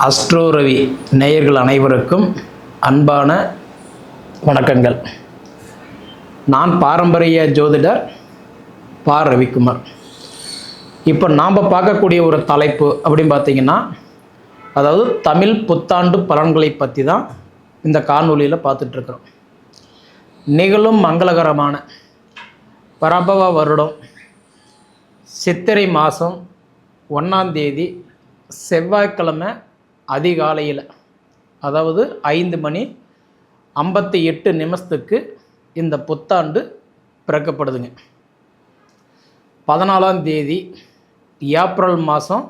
Astro Ravi நேயர்கள் அனைவருக்கும் அன்பான வணக்கங்கள். நான் பாரம்பரிய ஜோதிடர் பா. ரவிக்குமார். இப்போ நாம் பார்க்கக்கூடிய ஒரு தலைப்பு அப்படின்னு பார்த்தீங்கன்னா, அதாவது தமிழ் புத்தாண்டு பலன்களை பற்றி தான் இந்த காணொலியில் பார்த்துட்ருக்குறோம். நிகழும் மங்களகரமான பரபவ வருடம் சித்திரை மாதம் 1ஆம் தேதி செவ்வாய்க்கிழமை அதிகாலையில், அதாவது 5:58 இந்த புத்தாண்டு பிறக்கப்படுதுங்க. 14ஆம் தேதி ஏப்ரல் மாதம்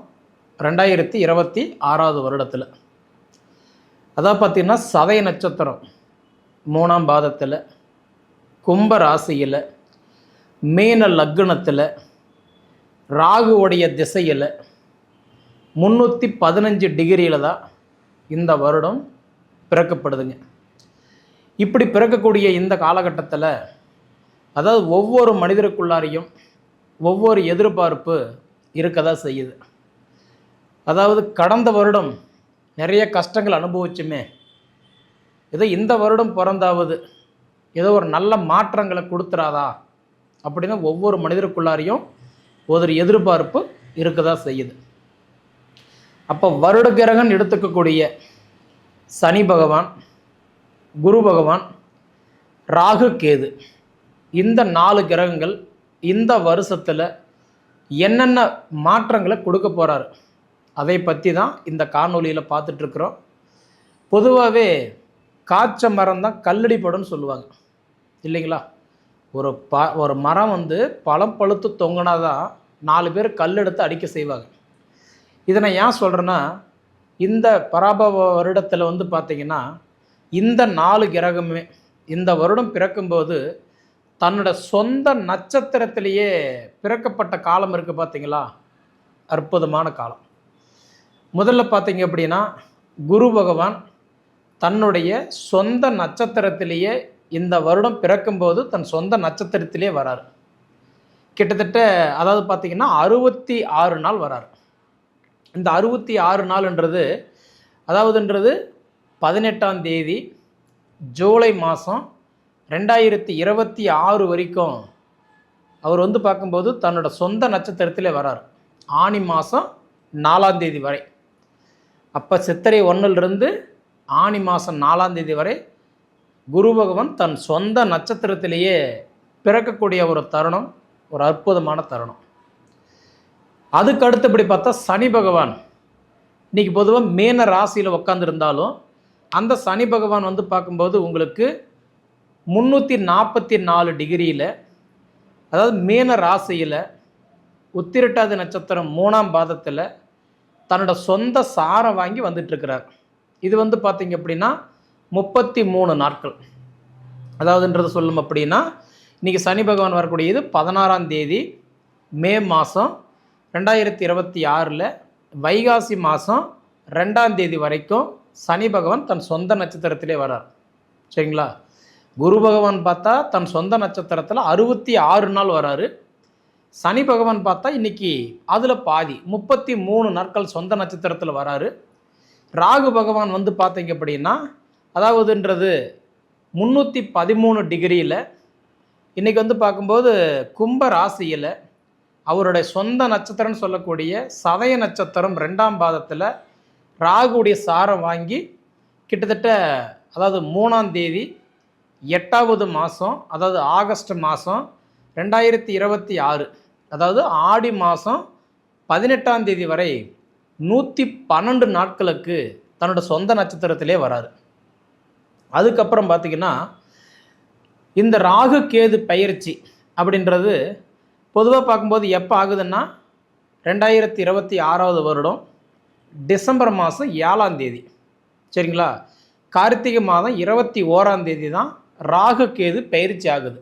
2026 வருடத்தில், அதாவது பார்த்திங்கன்னா சதய நட்சத்திரம் 3ஆம் பாதத்தில், கும்ப ராசியில், மீன லக்னத்தில், ராகுவுடைய திசையில் 315 டிகிரியில் தான் இந்த வருடம் பிறக்கப்படுதுங்க. இப்படி பிறக்கக்கூடிய இந்த காலகட்டத்தில், அதாவது ஒவ்வொரு மனிதருக்குள்ளாரையும் ஒவ்வொரு எதிர்பார்ப்பு இருக்க தான் செய்யுது. அதாவது கடந்த வருடம் நிறைய கஷ்டங்கள் அனுபவிச்சுமே, ஏதோ இந்த வருடம் பிறந்தாவது ஏதோ ஒரு நல்ல மாற்றங்களை கொடுத்துறாதா அப்படின்னு ஒவ்வொரு மனிதருக்குள்ளாரையும் ஒரு எதிர்பார்ப்பு இருக்க தான் செய்யுது. அப்போ வருட கிரகன் எடுத்துக்கக்கூடிய சனி பகவான், குரு பகவான், ராகு, கேது, இந்த 4 கிரகங்கள் இந்த வருஷத்தில் என்னென்ன மாற்றங்களை கொடுக்க போகிறாரு அதை பற்றி தான் இந்த காணொலியில் பார்த்துட்ருக்குறோம். பொதுவாகவே காய்ச்ச மரம் தான் கல்லடிப்படும் சொல்லுவாங்க இல்லைங்களா? ஒரு மரம் பழம் பழுத்து தொங்கினா தான் 4 பேர் கல் எடுத்து அடிக்க செய்வாங்க. இதை நான் ஏன் சொல்கிறேன்னா, இந்த பராபவ வருடத்தில் பார்த்திங்கன்னா இந்த 4 கிரகமே இந்த வருடம் பிறக்கும்போது தன்னோட சொந்த நட்சத்திரத்திலேயே பிறக்கப்பட்ட காலம் இருக்குது. பார்த்திங்களா? அற்புதமான காலம். முதல்ல பார்த்திங்க அப்படின்னா, குரு பகவான் தன்னுடைய சொந்த நட்சத்திரத்திலேயே இந்த வருடம் பிறக்கும்போது தன் சொந்த நட்சத்திரத்திலே வராரு. கிட்டத்தட்ட அதாவது பார்த்திங்கன்னா 66 நாள் வராரு. இந்த 66 நாள்ன்றது அதாவதுன்றது 18ஆம் தேதி ஜூலை மாதம் 2026 வரைக்கும் அவர் பார்க்கும்போது தன்னோட சொந்த நட்சத்திரத்திலே வரார். ஆனி மாதம் 4ஆம் தேதி வரை. அப்போ சித்திரை 1லிருந்து ஆனி மாதம் 4ஆம் தேதி வரை குரு பகவான் தன் சொந்த நட்சத்திரத்திலேயே பிறக்கக்கூடிய ஒரு தருணம், ஒரு அற்புதமான தருணம். அதுக்கு அடுத்தபடி பார்த்தா சனி பகவான் இன்றைக்கி பொதுவாக மீன ராசியில் உட்காந்துருந்தாலும் அந்த சனி பகவான் பார்க்கும்போது உங்களுக்கு 344 டிகிரியில், அதாவது மீன ராசியில் உத்திரட்டாதி நட்சத்திரம் 3ஆம் பாதத்தில் தன்னோட சொந்த சாரம் வாங்கி வந்துட்டுருக்கிறார். இது பார்த்திங்க அப்படின்னா 33 நாட்கள். அதாவதுன்றது சொல்லும் அப்படின்னா, இன்றைக்கி சனி பகவான் வரக்கூடியது 16ஆம் தேதி மே மாதம் 2026 வைகாசி மாதம் 2ஆம் தேதி வரைக்கும் சனி பகவான் தன் சொந்த நட்சத்திரத்திலே வரார். சரிங்களா? குரு பகவான் பார்த்தா தன் சொந்த நட்சத்திரத்தில் 66 நாள் வராரு. சனி பகவான் பார்த்தா இன்றைக்கி அதில் பாதி 33 நாட்கள் சொந்த நட்சத்திரத்தில் வராரு. ராகு பகவான் பார்த்தீங்க அப்படின்னா, அதாவதுன்றது 313 டிகிரியில் இன்றைக்கி பார்க்கும்போது கும்ப ராசியில் அவருடைய சொந்த நட்சத்திரம்னு சொல்லக்கூடிய சதய நட்சத்திரம் 2ஆம் பாதத்தில் ராகுடைய சாரம் வாங்கி கிட்டத்தட்ட அதாவது 3ஆம் தேதி 8வது மாதம், அதாவது ஆகஸ்ட் மாதம் 2026, அதாவது ஆடி மாதம் 18ஆம் தேதி வரை 112 நாட்களுக்கு தன்னோட சொந்த நட்சத்திரத்திலே வராரு. அதுக்கப்புறம் பார்த்திங்கன்னா இந்த ராகு கேது பயிற்சி அப்படின்றது பொதுவாக பார்க்கும்போது எப்போ ஆகுதுன்னா 2026 வருடம் டிசம்பர் மாதம் 7ஆம் தேதி. சரிங்களா? கார்த்திகை மாதம் 21ஆம் தேதி தான் ராகு கேது பயிற்சி ஆகுது.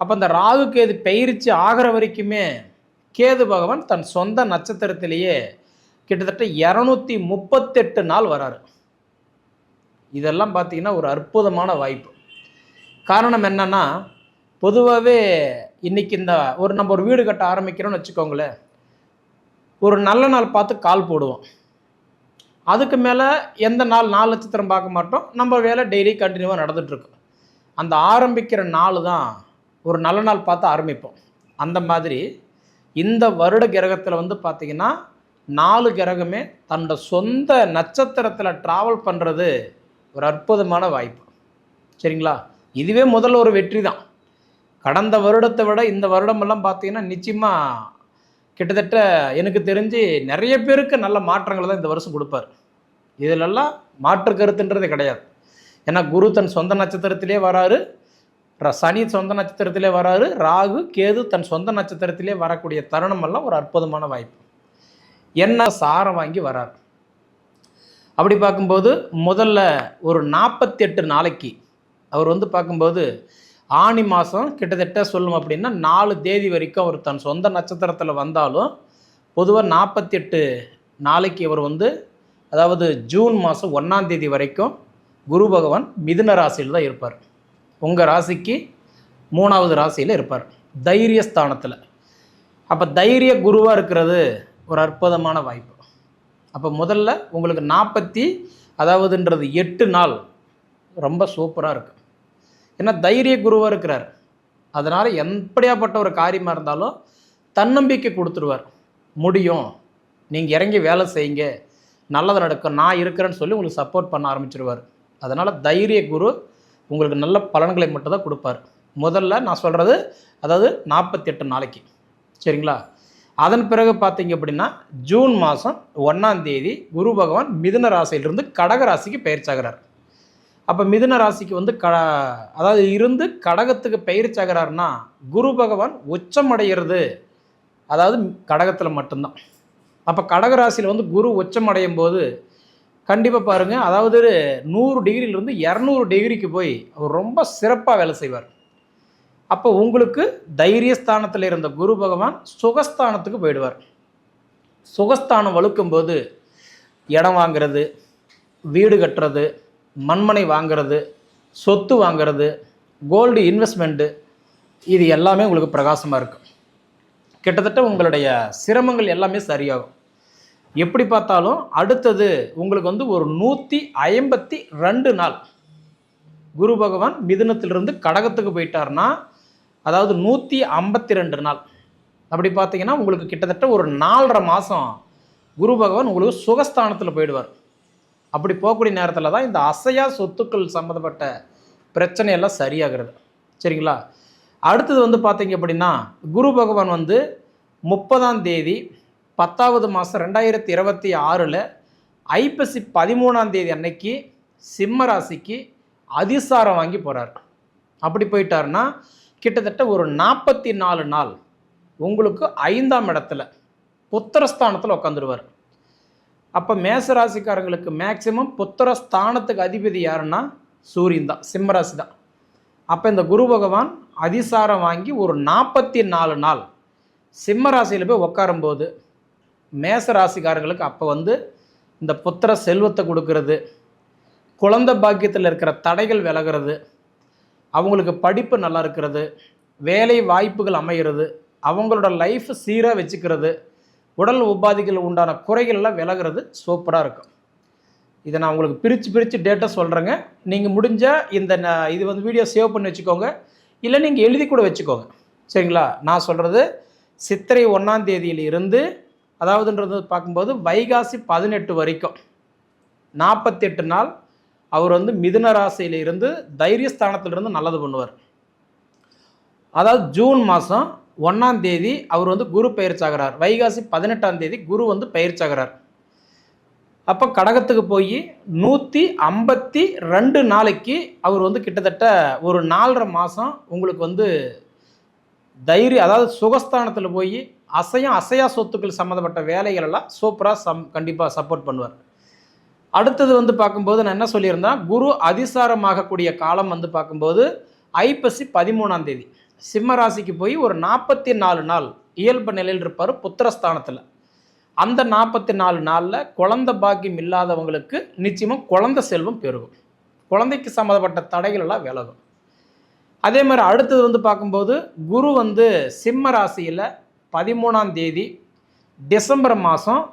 அப்போ அந்த ராகு கேது பயிற்சி ஆகிற வரைக்குமே கேது பகவான் தன் சொந்த நட்சத்திரத்திலேயே கிட்டத்தட்ட 238 நாள் வராரு. இதெல்லாம் பார்த்திங்கன்னா ஒரு அற்புதமான வாய்ப்பு. காரணம் என்னன்னா, பொதுவாகவே இன்றைக்கி நம்ம ஒரு வீடு கட்ட ஆரம்பிக்கிறோன்னு வச்சுக்கோங்களேன், ஒரு நல்ல நாள் பார்த்து கால் போடுவோம். அதுக்கு மேலே எந்த நாள் நட்சத்திரம் பார்க்க மாட்டோம். நம்ம வேலை டெய்லி கண்டினியூவாக நடந்துகிட்ருக்கு. அந்த ஆரம்பிக்கிற நாள் தான் ஒரு நல்ல நாள் பார்த்து ஆரம்பிப்போம். அந்த மாதிரி இந்த வருட கிரகத்தில் வந்து பார்த்திங்கன்னா 4 கிரகமே தன்னோட சொந்த நட்சத்திரத்தில் ட்ராவல் பண்ணுறது ஒரு அற்புதமான வாய்ப்பு. சரிங்களா? இதுவே முதல்ல ஒரு வெற்றி தான். கடந்த வருடத்தை விட இந்த வருடமெல்லாம் பார்த்தீங்கன்னா நிச்சயமாக கிட்டத்தட்ட எனக்கு தெரிஞ்சு நிறைய பேருக்கு நல்ல மாற்றங்களை தான் இந்த வருஷம் கொடுப்பார். இதிலெல்லாம் மாற்று கருத்துன்றதே கிடையாது. ஏன்னா குரு தன் சொந்த நட்சத்திரத்திலே வராரு, சனி சொந்த நட்சத்திரத்திலே வராரு, ராகு கேது தன் சொந்த நட்சத்திரத்திலே வரக்கூடிய தருணம் எல்லாம் ஒரு அற்புதமான வாய்ப்பு. என்ன சாரம் வாங்கி வரார். அப்படி பார்க்கும்போது முதல்ல ஒரு 48 நாளைக்கு அவர் வந்து பார்க்கும்போது ஆனி மாதம் கிட்டத்தட்ட சொல்லும் அப்படின்னா 4 தேதி வரைக்கும் அவர் தன் சொந்த நட்சத்திரத்தில் வந்தாலும் பொதுவாக 48 நாளைக்கு அவர் வந்து, அதாவது ஜூன் மாதம் 1ஆம் தேதி வரைக்கும் குரு பகவான் மிதுன ராசியில் தான் இருப்பார். உங்கள் ராசிக்கு 3வது ராசியில் இருப்பார், தைரியஸ்தானத்தில். அப்போ தைரிய குருவாக இருக்கிறது ஒரு அற்புதமான வாய்ப்பு. அப்போ முதல்ல உங்களுக்கு 8 நாள் ரொம்ப சூப்பராக இருக்குது. ஏன்னா தைரிய குருவாக இருக்கிறார். அதனால் எப்படியாப்பட்ட ஒரு காரியமாக இருந்தாலும் தன்னம்பிக்கை கொடுத்துருவார். முடியும், நீங்கள் இறங்கி வேலை செய்யுங்க, நல்லது நடக்கும், நான் இருக்கிறேன்னு சொல்லி உங்களுக்கு சப்போர்ட் பண்ண ஆரம்பிச்சிருவார். அதனால் தைரிய குரு உங்களுக்கு நல்ல பலன்களை மட்டும் தான் கொடுப்பார். முதல்ல நான் சொல்கிறது அதாவது 48 நாளைக்கு. சரிங்களா? அதன் பிறகு பார்த்தீங்க அப்படின்னா ஜூன் மாதம் 1ஆம் தேதி குரு பகவான் மிதுன ராசியிலிருந்து கடக ராசிக்கு பெயர்ச்சாகிறார். அப்போ மிதுன ராசிக்கு வந்து அதாவது இருந்து கடகத்துக்கு பெயர்ச்சாகிறார்னா குரு பகவான் உச்சமடைகிறது அதாவது கடகத்தில் மட்டும்தான். அப்போ கடக ராசியில் வந்து குரு உச்சமடையும் போது கண்டிப்பாக பாருங்கள், அதாவது 100 டிகிரியிலிருந்து 200 டிகிரிக்கு போய் அவர் ரொம்ப சிறப்பாக வேலை செய்வார். அப்போ உங்களுக்கு தைரியஸ்தானத்தில் இருந்த குரு பகவான் சுகஸ்தானத்துக்கு போயிடுவார். சுகஸ்தானம் வலுக்கும்போது இடம் வாங்கிறது, வீடு கட்டுறது, மண்மனை வாங்கிறது, சொத்து வாங்கிறது, கோல்டு இன்வெஸ்ட்மெண்ட்டு, இது எல்லாமே உங்களுக்கு பிரகாசமாக இருக்கும். கிட்டத்தட்ட உங்களுடைய சிரமங்கள் எல்லாமே சரியாகும். எப்படி பார்த்தாலும் அடுத்தது உங்களுக்கு வந்து ஒரு 152 நாள் குரு பகவான் மிதுனத்திலிருந்து கடகத்துக்கு போயிட்டார்னா, அதாவது 152 நாள். அப்படி பார்த்தீங்கன்னா உங்களுக்கு கிட்டத்தட்ட ஒரு 4.5 மாதம் குரு பகவான் உங்களுக்கு சுகஸ்தானத்தில் போயிடுவார். அப்படி போகக்கூடிய நேரத்தில் தான் இந்த அசையா சொத்துக்கள் சம்மந்தப்பட்ட பிரச்சனையெல்லாம் சரியாகிறது. சரிங்களா? அடுத்தது வந்து பார்த்தீங்க அப்படின்னா குரு பகவான் வந்து 30ஆம் தேதி 10வது மாதம் 2026 ஐப்பசி 13ஆம் தேதி அன்னைக்கு சிம்ம ராசிக்கு அதிசாரம் வாங்கி போகிறார். அப்படி போயிட்டார்னா கிட்டத்தட்ட ஒரு 44 நாள் உங்களுக்கு 5ஆம் இடத்துல புத்திரஸ்தானத்தில் உட்காந்துருவார். அப்போ மேசராசிக்காரங்களுக்கு மேக்சிமம் புத்திரஸ்தானத்துக்கு அதிபதி யாருன்னா சூரியன் தான், சிம்மராசி தான். அப்போ இந்த குரு பகவான் அதிசாரம் வாங்கி ஒரு 44 நாள் சிம்ம ராசியில் போய் உட்காரும்போது மேசராசிக்காரங்களுக்கு அப்போ வந்து இந்த புத்திர செல்வத்தை கொடுக்கறது, குழந்தை பாக்கியத்தில் இருக்கிற தடைகள் விலகிறது, அவங்களுக்கு படிப்பு நல்லா இருக்கிறது, வேலை வாய்ப்புகள் அமைகிறது, அவங்களோட லைஃப் சீராக வச்சுக்கிறது, உடல் உபாதிகள் உண்டான குறைகள் எல்லாம் விலகிறது சூப்பராக இருக்கும். இதை நான் உங்களுக்கு பிரித்து டேட்டா சொல்கிறேங்க. நீங்கள் முடிஞ்ச இது வந்து வீடியோ சேவ் பண்ணி வச்சுக்கோங்க, இல்லை நீங்கள் எழுதி கூட வச்சுக்கோங்க. சரிங்களா? நான் சொல்கிறது சித்திரை 1ஆம் தேதியில் இருந்து, அதாவதுன்றது பார்க்கும்போது வைகாசி 18 வரைக்கும் 48 நாள் அவர் வந்து மிதுன ராசியில் இருந்து தைரியஸ்தானத்திலிருந்து நல்லது பண்ணுவார். அதாவது ஜூன் மாதம் 1ஆம் தேதி அவர் வந்து குரு பெயர்ச்சாகிறார். வைகாசி 18ஆம் தேதி குரு வந்து பெயர்ச்சாகிறார். அப்போ கடகத்துக்கு போய் 152 நாளைக்கு அவர் வந்து கிட்டத்தட்ட ஒரு 4.5 மாதம் உங்களுக்கு வந்து அதாவது சுகஸ்தானத்தில் போய் அசையா சொத்துக்கள் சம்மந்தப்பட்ட வேலைகள் எல்லாம் சூப்பராக கண்டிப்பாக சப்போர்ட் பண்ணுவார். அடுத்தது வந்து பார்க்கும்போது நான் என்ன சொல்லியிருந்தேன், குரு அதிசாரமாகக்கூடிய காலம் வந்து பார்க்கும்போது ஐப்பசி 13ஆம் தேதி சிம்ம ராசிக்கு போய் ஒரு 44 நாள் இயல்பு நிலையில் இருப்பார் புத்திரஸ்தானத்தில். அந்த 44 நாளில் குழந்தை பாக்கியம் இல்லாதவங்களுக்கு நிச்சயமாக குழந்தை செல்வம் பெருகும், குழந்தைக்கு சம்மந்தப்பட்ட தடைகள் எல்லாம் விலகும். அதே மாதிரி அடுத்தது வந்து பார்க்கும்போது குரு வந்து சிம்ம ராசியில் 13ஆம் தேதி டிசம்பர் மாதம்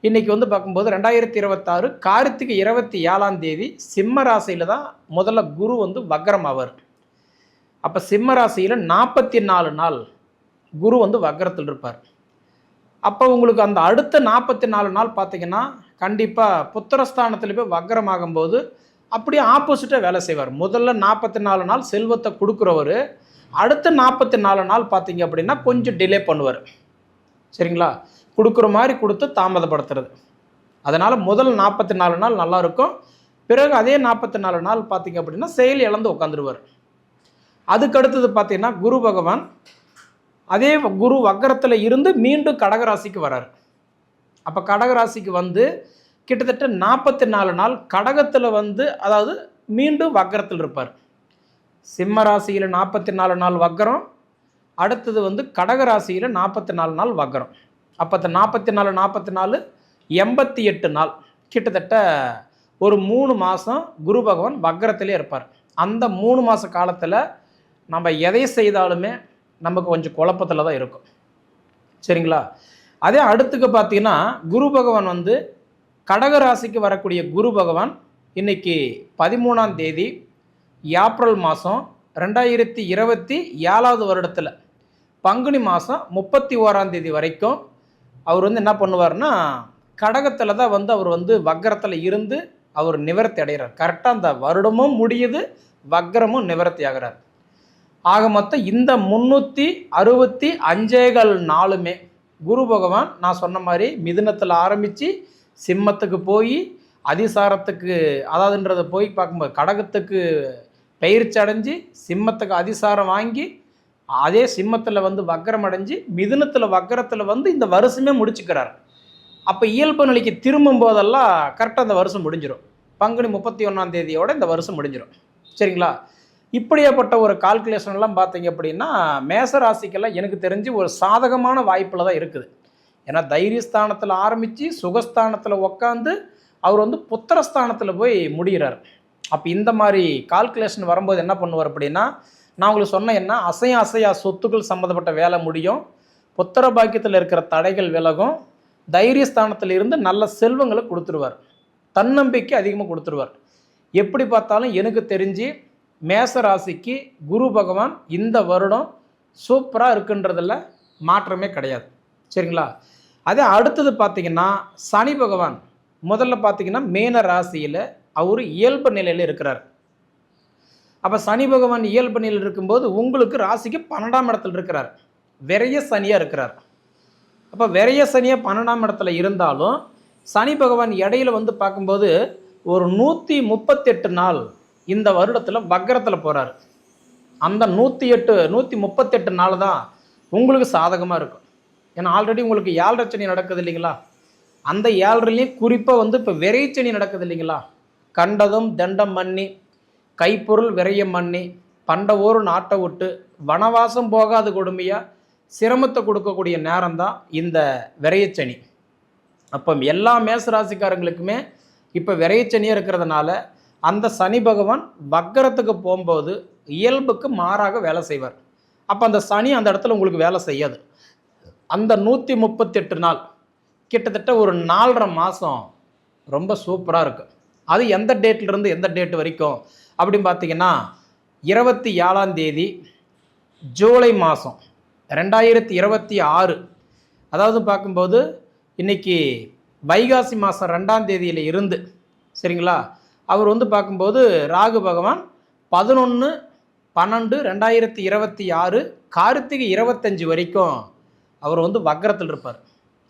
இன்றைக்கி வந்து பார்க்கும்போது 2026 கார்த்திகை 27ஆம் தேதி சிம்ம ராசியில் தான் முதல்ல குரு வந்து வக்ரம் ஆவார். அப்போ சிம்ம ராசியில் 44 நாள் குரு வந்து வக்ரத்தில் இருப்பார். அப்போ உங்களுக்கு அந்த அடுத்த 44 நாள் பார்த்தீங்கன்னா கண்டிப்பாக புத்திரஸ்தானத்தில் போய் வக்ரம் ஆகும்போது அப்படியே ஆப்போசிட்டாக வேலை செய்வார். முதல்ல 44 நாள் செல்வத்தை கொடுக்குறவர் அடுத்த 44 நாள் பார்த்தீங்க அப்படின்னா கொஞ்சம் டிலே பண்ணுவார். சரிங்களா? கொடுக்குற மாதிரி கொடுத்து தாமதப்படுத்துறது. அதனால் முதல் 44 நாள் நல்லாயிருக்கும். பிறகு அதே 44 நாள் பார்த்தீங்க அப்படின்னா செயல் இழந்து உட்காந்துருவார். அதுக்கடுத்தது பார்த்தீங்கன்னா குரு பகவான் அதே குரு வக்ரத்தில் இருந்து மீண்டும் கடகராசிக்கு வரார். அப்போ கடகராசிக்கு வந்து கிட்டத்தட்ட 44 நாள் கடகத்தில் வந்து அதாவது மீண்டும் வக்ரத்தில் இருப்பார். சிம்ம ராசியில் 44 நாள் வக்ரம், அடுத்தது வந்து கடகராசியில் 44 நாள் வக்ரம். அப்போ 44 88 நாள் கிட்டத்தட்ட ஒரு 3 மாதம் குரு பகவான் வக்ரத்திலே இருப்பார். அந்த 3 மாத காலத்தில் நம்ம எதை செய்தாலுமே நமக்கு கொஞ்சம் குழப்பத்தில் தான் இருக்கும். சரிங்களா? அதே அடுத்துக்கு பார்த்தீங்கன்னா குரு பகவான் வந்து கடகராசிக்கு வரக்கூடிய குரு பகவான் இன்னைக்கு 13ஆம் தேதி ஏப்ரல் மாதம் 2027 வருடத்தில் பங்குனி மாதம் 31ஆம் தேதி வரைக்கும் அவர் வந்து என்ன பண்ணுவார்னா கடகத்தில் தான் வந்து அவர் வந்து வக்ரத்தில் இருந்து அவர் நிவர்த்தி அடைகிறார். கரெக்டாக அந்த வருடமும் முடியுது, வக்ரமும் நிவர்த்தி ஆகிறார். ஆக மொத்தம் இந்த 365 நாளுமே குரு பகவான் நான் சொன்ன மாதிரி மிதுனத்தில் ஆரம்பித்து சிம்மத்துக்கு போய் அதிசாரத்துக்கு அதாவதுன்றதை போய் பார்க்கும்போது கடகத்துக்கு பயிற்சி அடைஞ்சு சிம்மத்துக்கு அதிசாரம் வாங்கி அதே சிம்மத்தில் வந்து வக்ரம் அடைஞ்சு மிதுனத்தில் வக்ரத்தில் வந்து இந்த வருஷமே முடிச்சுக்கிறார். அப்போ இயல்பு நிலைக்கு திரும்பும் போதெல்லாம் கரெக்டாக அந்த வருஷம் முடிஞ்சிடும். பங்குனி 31ஆம் தேதியோட இந்த வருஷம் முடிஞ்சிடும். சரிங்களா? இப்படியாப்பட்ட ஒரு கால்குலேஷன்லாம் பார்த்தீங்க அப்படின்னா மேச ராசிக்கெல்லாம் எனக்கு தெரிஞ்சு ஒரு சாதகமான வாய்ப்பில் தான் இருக்குது. ஏன்னா தைரியஸ்தானத்தில் ஆரம்பித்து சுகஸ்தானத்தில் உக்காந்து அவர் வந்து புத்திரஸ்தானத்தில் போய் முடிகிறார். அப்போ இந்த மாதிரி கால்குலேஷன் வரும்போது என்ன பண்ணுவார் அப்படின்னா நான் உங்களுக்கு சொன்னேன், என்ன அசையா சொத்துக்கள் சம்மந்தப்பட்ட வேலை முடியும், புத்திர பாக்கியத்தில் இருக்கிற தடைகள் விலகும், தைரியஸ்தானத்தில் இருந்து நல்ல செல்வங்களை கொடுத்துருவார், தன்னம்பிக்கை அதிகமாக கொடுத்துருவார். எப்படி பார்த்தாலும் எனக்கு தெரிஞ்சு மேச ராசிக்கு குரு பகவான் இந்த வருடம் சூப்பராக இருக்குன்றதில் மாற்றமே கிடையாது. சரிங்களா? அதே அடுத்தது பார்த்திங்கன்னா சனி பகவான் முதல்ல பார்த்திங்கன்னா மீன ராசியில் அவர் இயல்பு நிலையில் இருக்கிறார். அப்போ சனி பகவான் இயல்பு நிலையில் இருக்கும்போது உங்களுக்கு ராசிக்கு 12ஆம் இடத்துல இருக்கிறார், விரைய சனியாக இருக்கிறார். அப்போ விரைய சனியாக 12ஆம் இடத்துல இருந்தாலும் சனி பகவான் இடையில வந்து பார்க்கும்போது ஒரு 138 நாள் இந்த வருடத்தில் வக்ரத்தில் போகிறார். அந்த 138 நாள் தான் உங்களுக்கு சாதகமாக இருக்கும். ஏன்னா ஆல்ரெடி உங்களுக்கு 7 சனி நடக்குது இல்லைங்களா? அந்த 7லேயும் குறிப்பாக வந்து இப்போ விரைச்சனி நடக்குது இல்லைங்களா? கண்டதும் தண்டம் மண்ணி கைப்பொருள் விரையம் மண்ணி பண்ட ஊர் நாட்டை விட்டு வனவாசம் போகாத கொடுமையாக சிரமத்தை கொடுக்கக்கூடிய நேரம் தான் இந்த விரையச்சனி. அப்போ எல்லா மேசராசிக்காரங்களுக்குமே இப்போ விரையச்சனியாக இருக்கிறதுனால அந்த சனி பகவான் வக்ரத்துக்கு போகும்போது இயல்புக்கு மாறாக வேலை செய்வார். அப்போ அந்த சனி அந்த இடத்துல உங்களுக்கு வேலை செய்யாது. அந்த 138 நாள் கிட்டத்தட்ட ஒரு 4.5 மாதம் ரொம்ப சூப்பராக இருக்குது. அது எந்த டேட்லேருந்து எந்த டேட் வரைக்கும் அப்படின்னு பார்த்தீங்கன்னா 27ஆம் தேதி ஜூலை மாதம் 2026, அதாவது பார்க்கும்போது இன்றைக்கி வைகாசி மாதம் 2ஆம் தேதியில் இருந்து சரிங்களா அவர் வந்து பார்க்கும்போது ராகு பகவான் 11/12/2026 கார்த்திகை 25 வரைக்கும் அவர் வந்து வக்ரத்தில் இருப்பார்.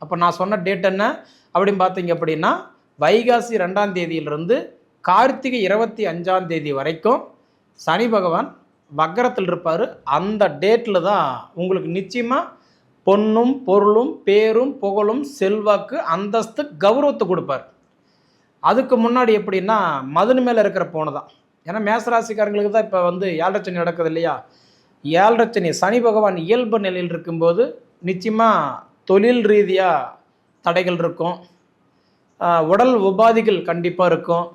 அப்போ நான் சொன்ன டேட் என்ன அப்படின்னு பார்த்தீங்க அப்படின்னா வைகாசி 2ஆம் தேதியிலிருந்து கார்த்திகை 25ஆம் தேதி வரைக்கும் சனி பகவான் வக்ரத்தில் இருப்பார். அந்த டேட்டில் தான் உங்களுக்கு நிச்சயமாக பொன்னும் பொருளும் பேரும் புகழும் செல்வாக்கு அந்தஸ்து கௌரவத்தை கொடுப்பார். அதுக்கு முன்னாடி எப்படின்னா மதுனு மேலே இருக்கிற போன தான். ஏன்னா மேசராசிக்காரங்களுக்கு தான் இப்போ வந்து 7 சனி நடக்குது இல்லையா? 7 சனி சனி பகவான் இயல்பு நிலையில் இருக்கும்போது நிச்சயமாக தொழில் ரீதியாக தடைகள் இருக்கும், உடல் உபாதிகள் கண்டிப்பாக இருக்கும்,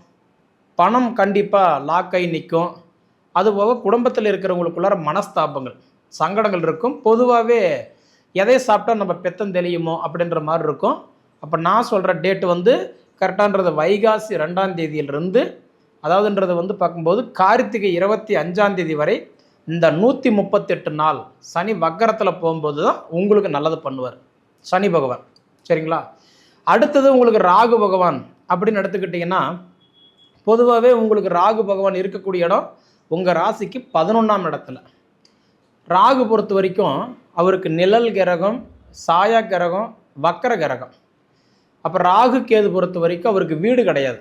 பணம் கண்டிப்பாக லாக்காகி நிற்கும், அதுபோக குடும்பத்தில் இருக்கிறவங்களுக்குள்ளார மனஸ்தாபங்கள் சங்கடங்கள் இருக்கும். பொதுவாகவே எதை சாப்பிட்டா நம்ம பெத்தம் தெளியுமோ அப்படின்ற மாதிரி இருக்கும். அப்போ நான் சொல்கிற டேட்டு வந்து கரெக்டான்றது வைகாசி 2ஆம் தேதியிலிருந்து, அதாவதுன்றது வந்து பார்க்கும்போது கார்த்திகை 25ஆம் தேதி வரை இந்த 138 நாள் சனி வக்கரத்தில் போகும்போது தான் உங்களுக்கு நல்லது பண்ணுவார் சனி பகவான். சரிங்களா? அடுத்தது உங்களுக்கு ராகு பகவான் அப்படின்னு எடுத்துக்கிட்டிங்கன்னா, பொதுவாகவே உங்களுக்கு ராகு பகவான் இருக்கக்கூடிய இடம் உங்கள் ராசிக்கு 11ஆம் இடத்துல. ராகு பொறுத்த வரைக்கும் அவருக்கு நிழல் கிரகம், சாயா கிரகம், வக்கர கிரகம். அப்போ ராகு கேது பொறுத்த வரைக்கும் அவருக்கு வீடு கிடையாது.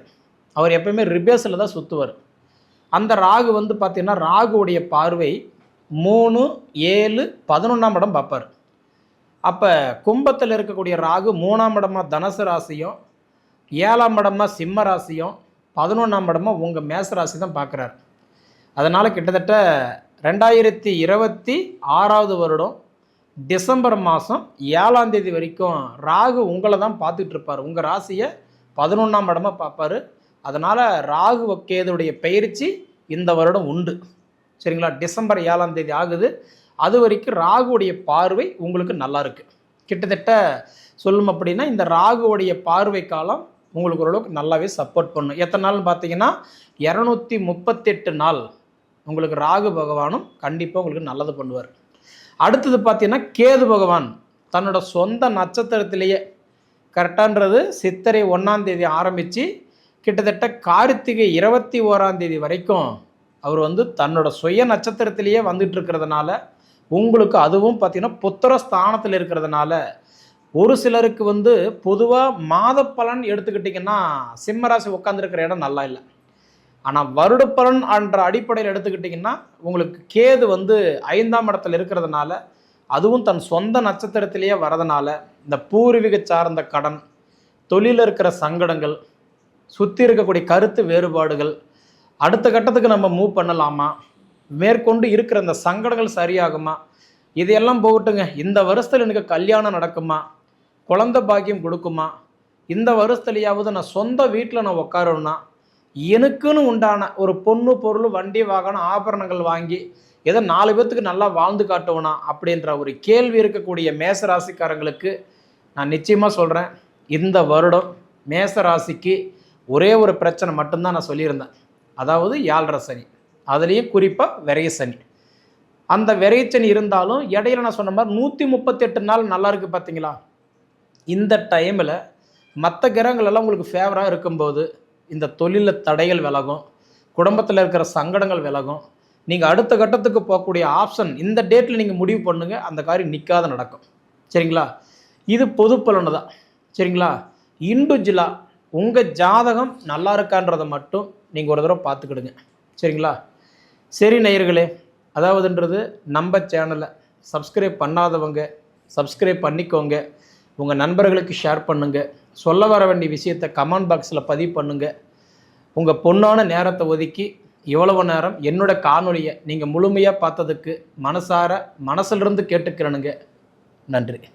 அவர் எப்பயுமே ரிபேஸில் தான் சுற்றுவார். அந்த ராகு வந்து பார்த்திங்கன்னா ராகுவுடைய பார்வை 3, 7, 11ஆம் இடம் பார்ப்பார். அப்போ கும்பத்தில் இருக்கக்கூடிய ராகு 3ஆம் இடமா தனுசு ராசியும், 7ஆம் இடமா சிம்ம ராசியும், 11ஆம் இடமா உங்கள் மேச ராசி தான் பார்க்குறாரு. அதனால் கிட்டத்தட்ட 2026 வருடம் டிசம்பர் மாதம் 7ஆம் தேதி வரைக்கும் ராகு உங்களை தான் பார்த்துட்டு இருப்பார். உங்கள் ராசியை 11ஆம் இடமா பார்ப்பார். அதனால் ராகு கேதுடைய பயிற்சி இந்த வருடம் உண்டு. சரிங்களா? டிசம்பர் 7ஆம் தேதி ஆகுது. அது வரைக்கும் ராகுவுடைய பார்வை உங்களுக்கு நல்லா இருக்குது. கிட்டத்தட்ட சொல்லும் அப்படின்னா இந்த ராகுவுடைய பார்வை காலம் உங்களுக்கு ஓரளவுக்கு நல்லாவே சப்போர்ட் பண்ணும். எத்தனை நாள்னு பார்த்தீங்கன்னா 238 நாள் உங்களுக்கு ராகு பகவானும் கண்டிப்பாக உங்களுக்கு நல்லது பண்ணுவார். அடுத்தது பார்த்தீங்கன்னா கேது பகவான் தன்னோட சொந்த நட்சத்திரத்திலேயே கரெக்டான்றது சித்திரை 1ஆம் தேதி ஆரம்பித்து கிட்டத்தட்ட கார்த்திகை 21ஆம் தேதி வரைக்கும் அவர் வந்து தன்னோட சுய நட்சத்திரத்திலேயே வந்துட்டு இருக்கிறதுனால உங்களுக்கு அதுவும் பார்த்தீங்கன்னா புத்திர ஸ்தானத்தில் இருக்கிறதுனால ஒரு சிலருக்கு வந்து பொதுவாக மாத பலன் எடுத்துக்கிட்டிங்கன்னா சிம்மராசி உட்காந்துருக்கிற இடம் நல்லா இல்லை. ஆனால் வருட பலன் என்ற அடிப்படையில் எடுத்துக்கிட்டிங்கன்னா உங்களுக்கு கேது வந்து 5ஆம் இடத்துல இருக்கிறதுனால அதுவும் தன் சொந்த நட்சத்திரத்திலேயே வரதுனால இந்த பூர்வீக சார்ந்த கடன், தொழிலில் இருக்கிற சங்கடங்கள், சுற்றி இருக்கக்கூடிய கருத்து வேறுபாடுகள், அடுத்த கட்டத்துக்கு நம்ம மூவ் பண்ணலாமா, மேற்கொண்டு இருக்கிற இந்த சங்கடங்கள் சரியாகுமா, இதையெல்லாம் போகட்டுங்க. இந்த வருஷத்தில் எனக்கு கல்யாணம் நடக்குமா, குழந்தை பாக்கியம் கொடுக்குமா, இந்த வருஷத்துலையாவது நான் சொந்த வீட்டில் நான் உட்காரணும்னா, எனக்குன்னு உண்டான ஒரு பொண்ணு பொருள் வண்டி வாகனம் ஆபரணங்கள் வாங்கி ஏதோ 4 பேர்த்துக்கு நல்லா வாழ்ந்து காட்டுவனா அப்படின்ற ஒரு கேள்வி இருக்கக்கூடிய மேசராசிக்காரங்களுக்கு நான் நிச்சயமாக சொல்கிறேன், இந்த வருடம் மேசராசிக்கு ஒரே ஒரு பிரச்சனை மட்டும்தான் நான் சொல்லியிருந்தேன். அதாவது 7.5 சனி, அதுலேயும் குறிப்பாக விரைய சனி. அந்த விரைச்சனி இருந்தாலும் இடையில நான் சொன்ன மாதிரி 138 நாள் நல்லா இருக்குது பார்த்தீங்களா. இந்த டைமில் மற்ற கிரகங்கள் எல்லாம் உங்களுக்கு ஃபேவராக இருக்கும்போது இந்த தொழிலில் தடைகள் விலகும், குடும்பத்தில் இருக்கிற சங்கடங்கள் விலகும். நீங்கள் அடுத்த கட்டத்துக்கு போகக்கூடிய ஆப்ஷன் இந்த டேட்டில் நீங்கள் முடிவு பண்ணுங்கள், அந்த காரியம் நிற்காத நடக்கும். சரிங்களா? இது பொது பலனு தான். சரிங்களா? இண்டிவிஜுவலாக உங்கள் ஜாதகம் நல்லா இருக்கான்றதை மட்டும் நீங்கள் ஒரு தடவை பார்த்துக்கிடுங்க. சரிங்களா? சரி நேயர்களே, அதாவதுன்றது நம்ம சேனலை சப்ஸ்கிரைப் பண்ணாதவங்க சப்ஸ்கிரைப் பண்ணிக்கோங்க, உங்கள் நண்பர்களுக்கு ஷேர் பண்ணுங்கள், சொல்ல வர வேண்டிய விஷயத்தை கமெண்ட் பாக்ஸில் பதிவு பண்ணுங்கள். உங்கள் பொண்ணான நேரத்தை ஒதுக்கி இவ்வளவு நேரம் என்னோட காணொலியை நீங்கள் முழுமையாக பார்த்ததுக்கு மனசிலிருந்து கேட்டுக்கிறனுங்க. நன்றி.